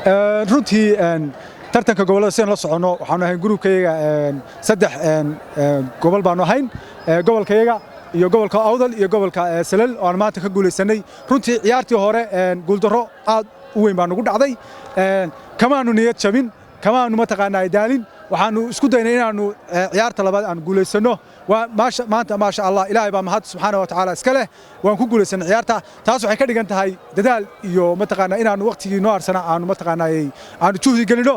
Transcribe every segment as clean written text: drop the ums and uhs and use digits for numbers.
runtii tartanka gobolada sidaan la socono waxaanu ahayn gruubkayaga 3 gobol baanu ahayn gobolkayaga iyo gobolka Awdal iyo gobolka Salal oo aan maanta ka guuleysanay runtii ciyaartii hore guuldaro aad u weyn baan ugu dhacday kamaanu niyad jabin kamaanu mataqaanaa daalin waxaanu isku daynay inaanu ciyaarta labaad aan guuleysano maanta ma sha Allah Ilaahay baa mahad subhanahu wa ta'ala iska leh waan ku guuleysanay ciyaarta taas waxay ka dhigan tahay dadaal iyo mataqaanaa inaanu waqtigii noo arsana aanu mataqaanaa aanu juhdi gelino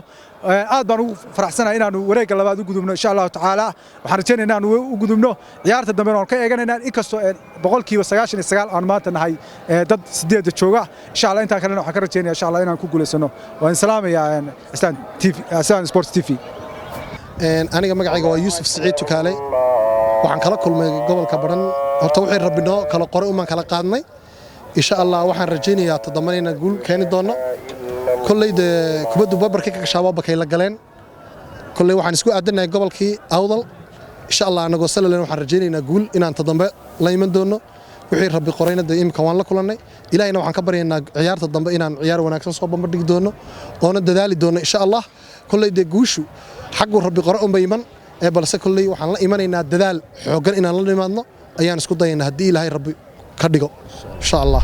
aad baan ugu faraxsanahay inaanu wareegga labaad u gudubno insha Allah ta'ala waxaan rajaynaynaa inaanu u gudubno ciyaarta dambe oo ka eeganaynaa inkastoo boqolkiiba 99 aan maanta nahay dad 8 jooga insha Allah inta kalena waxaan ka rajaynayaa insha Allah inaan ku guuleysano waan salaamayaa Astaan TV Astaan Sports TV aniga magacayga waa Yuusuf Saciid Tukaale waxaan kala kulmay gobolka Badhan horta wixii rabino kala qoray uma kala qaadnay insha Allah waxaan rajaynayaa toddobaadna guul keeni doono kullayda kubaddu babarka ka gashaa bakay la galeen kullay waxaan isku aadanahay gobolkii Awdal insha Allah anagoo salaleen waxaan rajaynaynaa guul inaan toddobaad la iman doono wixii rabbi qorayna imka waan la kulanay ilaahayna waxaan ka baryaynaa ciyaarta dambe inaan ciyaar wanaagsan soo bandhigi doono oo dadaali doono insha Allah kullayda guushu xaqu rabbi qoro uma iman balse kullay waxaan la imanaynaa dadaal xoogan inaan la nimaadno ayaan isku dayaynaa hadii Ilaahay rabbi ka dhigo insha Allah